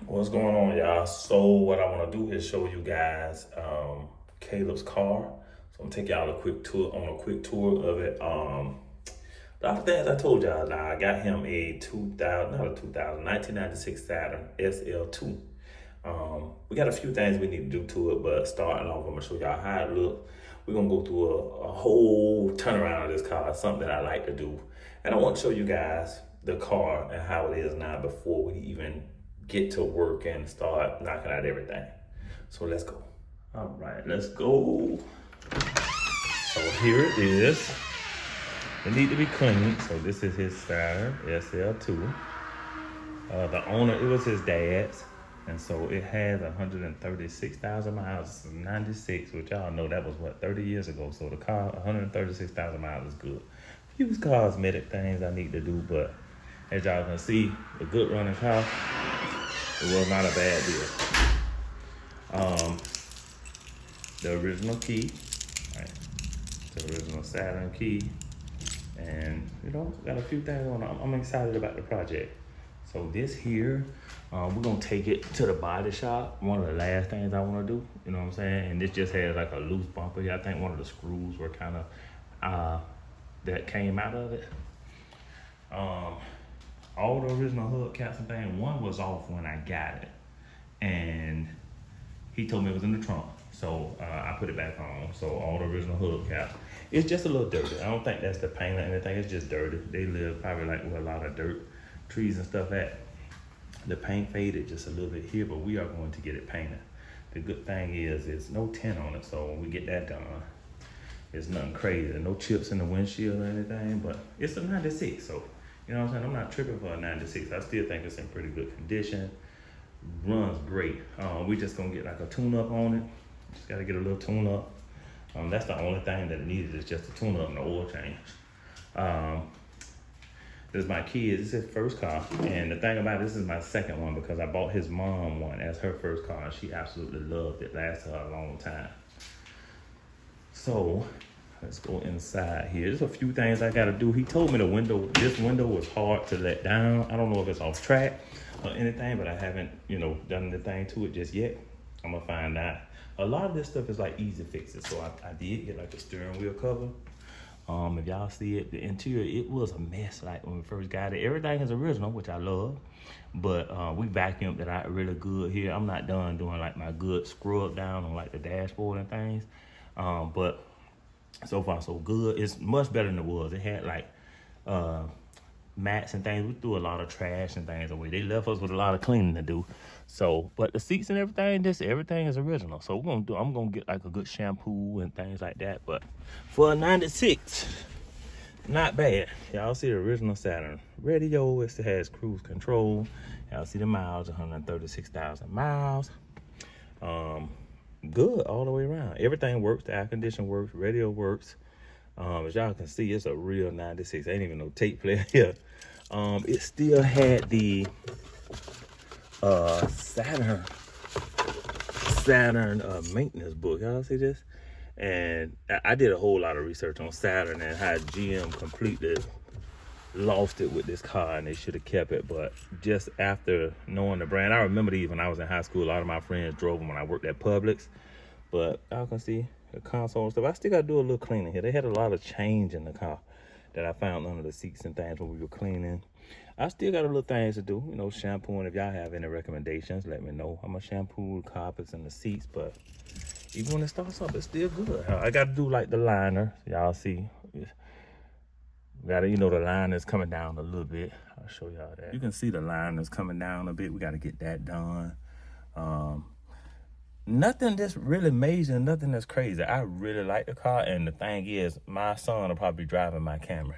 What's going on, y'all? So what I want to do is show you guys Caleb's car. So I'm gonna take y'all a quick tour of it. A lot of things I told y'all. Now I got him a 2000, not a 2000, 1996 Saturn SL2. We got a few things we need to do to it, but starting off, I'm gonna show y'all how it looks. We're gonna go through a whole turnaround of this car. It's something that I like to do, and I want to show you guys the car and how it is now before we even get to work and start knocking out everything. So let's go. All right, let's go. So here it is. It need to be cleaned. So this is his Saturn SL2. The owner, it was his dad's. And so it has 136,000 miles. It's 96, which y'all know that was what, 30 years ago. So the car, 136,000 miles is good. Few cosmetic things I need to do, but as y'all can see, a good running car, it was not a bad deal. The original key, right? The original Saturn key. And got a few things on. I'm excited about the project. So this here, we're gonna take it to the body shop. One of the last things I want to do, you know what I'm saying? And this just has like a loose bumper here. I think one of the screws were kind of that came out of it. All the original hubcaps and things, one was off when I got it, and he told me it was in the trunk. So I put it back on. So all the original hubcaps. It's just a little dirty. I don't think that's the paint or anything. It's just dirty. They live probably like where a lot of dirt, trees and stuff at. The paint faded just a little bit here, but we are going to get it painted. The good thing is there's no tint on it, so when we get that done, it's nothing crazy. No chips in the windshield or anything, but it's a 96, so you know what I'm saying? I'm not tripping for a 96. I still think it's in pretty good condition. Runs great. We just gonna get like a tune-up on it. Just gotta get a little tune-up. That's the only thing that it needed is just a tune-up and the oil change. This is my kid. This is his first car, and the thing about this is my second one because I bought his mom one as her first car, and she absolutely loved it. Lasted her a long time. So let's go inside here. There's a few things I gotta do. He told me this window was hard to let down. I don't know if it's off track or anything, but I haven't, done anything to it just yet. I'm gonna find out. A lot of this stuff is like easy fixes. So I did get like a steering wheel cover. If y'all see it, the interior, it was a mess like when we first got it. Everything is original, which I love, but we vacuumed it out really good here. I'm not done doing like my good scrub down on like the dashboard and things, but so far so good. It's much better than it was. It had like mats and things. We threw a lot of trash and things away. They left us with a lot of cleaning to do. So, but the seats and everything, everything is original. So I'm gonna get like a good shampoo and things like that. But for a 96, not bad. Y'all see the original Saturn radio. It has cruise control. Y'all see the miles, 136,000 miles. Good all the way around. Everything works. The air conditioning works. Radio works. As y'all can see, it's a real 96. Ain't even no tape player here. It still had the Saturn maintenance book. Y'all see this? And I did a whole lot of research on Saturn and how GM completely lost it with this car, and they should have kept it. But just after knowing the brand, I remember these when I was in high school. A lot of my friends drove them when I worked at Publix. But y'all can see the console and stuff. I still got to do a little cleaning here. They had a lot of change in the car that I found under the seats and things when we were cleaning. I still got a little things to do, shampooing. If y'all have any recommendations, let me know. I'm going to shampoo the carpets and the seats, but even when it starts up, it's still good. I got to do like the liner. Y'all see. Got to, the line is coming down a little bit. I'll show y'all that. You can see the line is coming down a bit. We got to get that done. Nothing that's really major, nothing that's crazy. I really like the car, and the thing is, my son will probably be driving my Camry,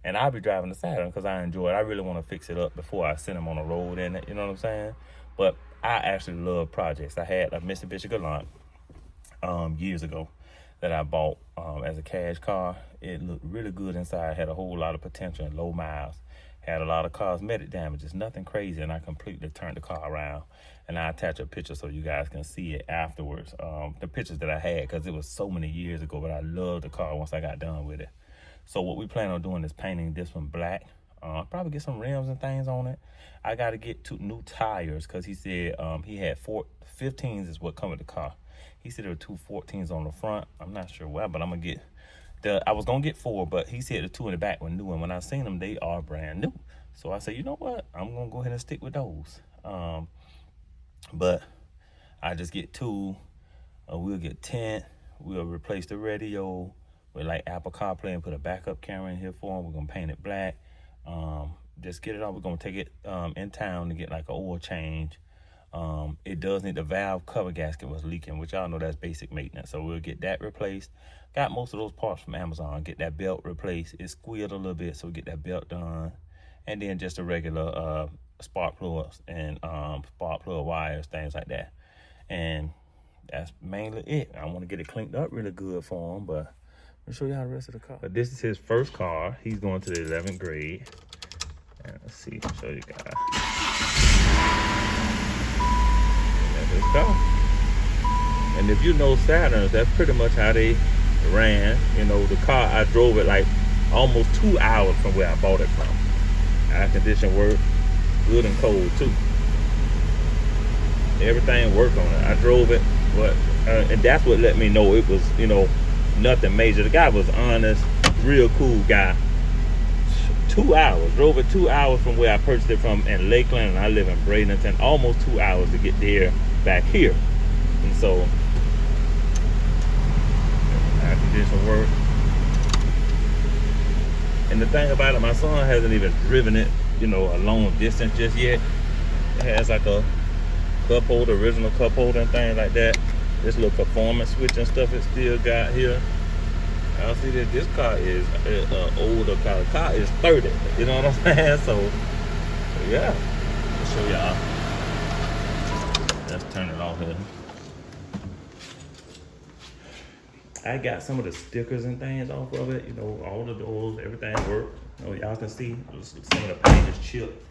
and I'll be driving the Saturn because I enjoy it. I really want to fix it up before I send him on the road in it, you know what I'm saying? But I actually love projects. I had a Mitsubishi Galant years ago that I bought as a cash car. It looked really good inside, had a whole lot of potential and low miles. Had a lot of cosmetic damages, nothing crazy, and I completely turned the car around. And I attach a picture so you guys can see it afterwards. The pictures that I had, because it was so many years ago, but I loved the car once I got done with it. So what we plan on doing is painting this one black. Probably get some rims and things on it. I got to get 2 new tires because he said he had 15s is what come with the car. He said there were 2 14s on the front. I'm not sure why, but I'm gonna get I was gonna get 4, but he said the 2 in the back were new, and when I seen them, they are brand new. So I said, you know what? I'm gonna go ahead and stick with those. But I just get 2. We'll get tent. We'll replace the radio with like Apple CarPlay and put a backup camera in here for him. We're gonna paint it black. Just get it off. We're gonna take it in town to get like an oil change. It does need the valve cover gasket was leaking, which y'all know that's basic maintenance. So we'll get that replaced. Got most of those parts from Amazon. Get that belt replaced. It squealed a little bit, so we get that belt done. And then just the regular spark plugs and spark plug wires, things like that. And that's mainly it. I want to get it cleaned up really good for him, but let me show you how the rest of the car. But this is his first car. He's going to the 11th grade. And let's see, show you guys. That's his car. And if you know Saturns, that's pretty much how they ran. You know, the car, I drove it like almost 2 hours from where I bought it from. Air condition worked, good and cold too. Everything worked on it. I drove it, but and that's what let me know it was, you know, nothing major. The guy was honest, real cool guy. 2 hours, drove it 2 hours from where I purchased it from in Lakeland, and I live in Bradenton. Almost 2 hours to get there back here. And so air condition work. And the thing about it, my son hasn't even driven it, you know, a long distance just yet. It has like a cup holder, original cup holder and things like that. This little performance switch and stuff it still got here. Y'all see that this car is an older car. The car is 30, you know what I'm saying? So, yeah, I'll show y'all. Let's turn it off here. I got some of the stickers and things off of it, you know, all the doors, everything worked. You know, y'all can see some of the paint is chipped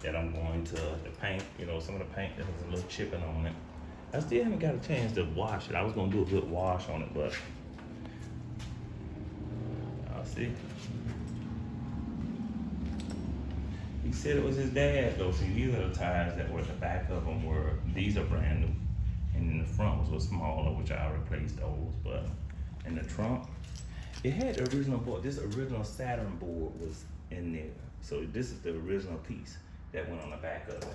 that I'm going to paint. You know, some of the paint that has a little chipping on it. I still haven't got a chance to wash it. I was gonna do a good wash on it, but I'll see. He said it was his dad though. See, these are the tires that were at the back of them these are brand new. And in the front was smaller, which I replaced those, but in the trunk, it had the original board. This original Saturn board was in there. So this is the original piece that went on the back of it.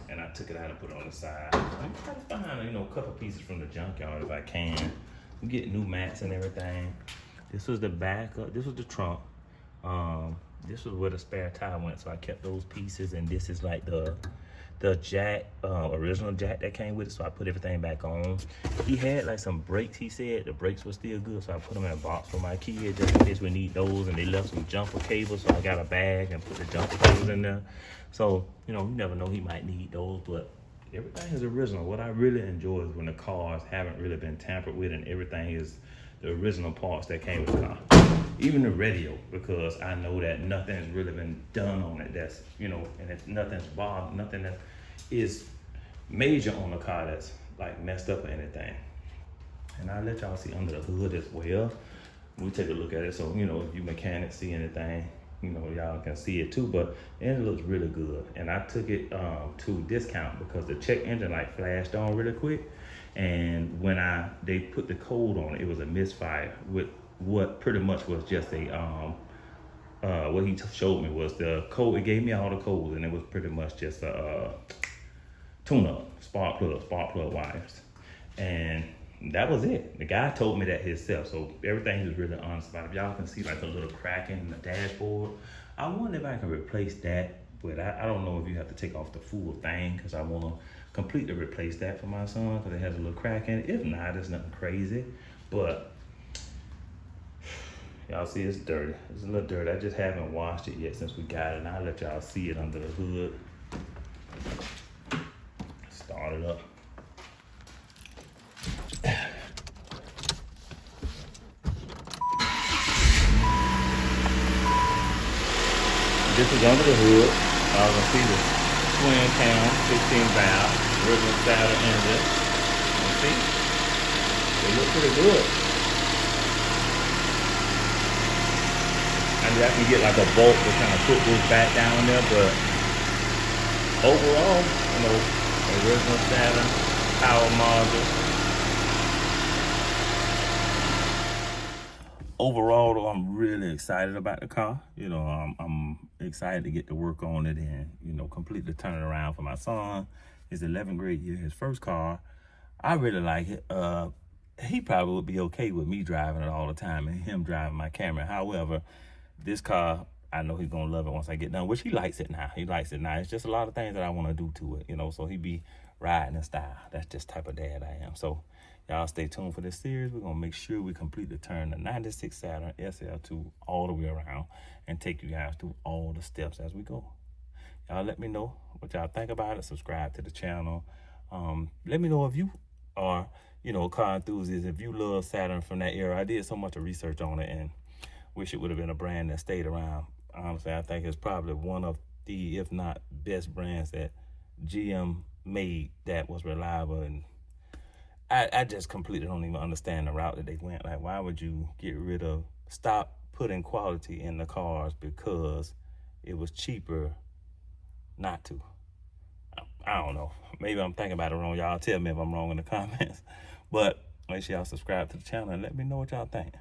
And I took it out and put it on the side. I'm trying to find, you know, a couple pieces from the junkyard if I can. Get new mats and everything. This was the back of, this was the trunk. This was where the spare tire went, so I kept those pieces, and this is like the jack, original jack that came with it, so I put everything back on. He had like some brakes, he said. The brakes were still good, so I put them in a box for my kid just in case we need those, and they left some jumper cables, so I got a bag and put the jumper cables in there. So, you know, you never know, he might need those, but everything is original. What I really enjoy is when the cars haven't really been tampered with and everything is the original parts that came with the car. Even the radio, because I know that nothing's really been done on it that's, you know, and it's nothing's bothered, nothing that is major on the car that's like messed up or anything. And I'll let y'all see under the hood as well. We take a look at it, so, you know, if you mechanics see anything, you know, y'all can see it too, but it looks really good. And I took it to discount because the check engine light flashed on really quick. And when they put the code on it, it was a misfire with what pretty much was just a, what he showed me was the code. It gave me all the codes, and it was pretty much just a tune-up, spark plug wires. And that was it. The guy told me that himself, so everything he was really honest about. If y'all can see like a little crack in the dashboard, I wonder if I can replace that, but I don't know if you have to take off the full thing, because I want to completely replace that for my son, because it has a little crack in it. If not, it's nothing crazy, but y'all see it's dirty. It's a little dirty. I just haven't washed it yet since we got it, and I'll let y'all see it under the hood. Start it up. This is under the hood. I can see the twin cam, 16 valve, original Saturn engine. You see? They look pretty good. I mean, I can get like a bolt to kind of put this back down there, but overall, you know, original Saturn power module. Overall, though, I'm really excited about the car. You know, I'm excited to get to work on it and, you know, completely turn it around for my son. His 11th grade year, his first car. I really like it. He probably would be okay with me driving it all the time and him driving my Camry. However, this car, I know he's gonna love it once I get done, which he likes it now. He likes it now. It's just a lot of things that I want to do to it, you know, so he be riding in style. That's just the type of dad I am. So y'all stay tuned for this series. We're gonna make sure we completely turn the 96 Saturn SL2 all the way around and take you guys through all the steps as we go. Y'all let me know what y'all think about it. Subscribe to the channel. Let me know if you are, you know, car enthusiast, if you love Saturn from that era. I did so much research on it and wish it would have been a brand that stayed around. Honestly, I think it's probably one of the, if not best brands that GM made that was reliable. And I just completely don't even understand the route that they went. Like, why would you stop putting quality in the cars because it was cheaper not to? I don't know. Maybe I'm thinking about it wrong. Y'all tell me if I'm wrong in the comments. But make sure y'all subscribe to the channel and let me know what y'all think.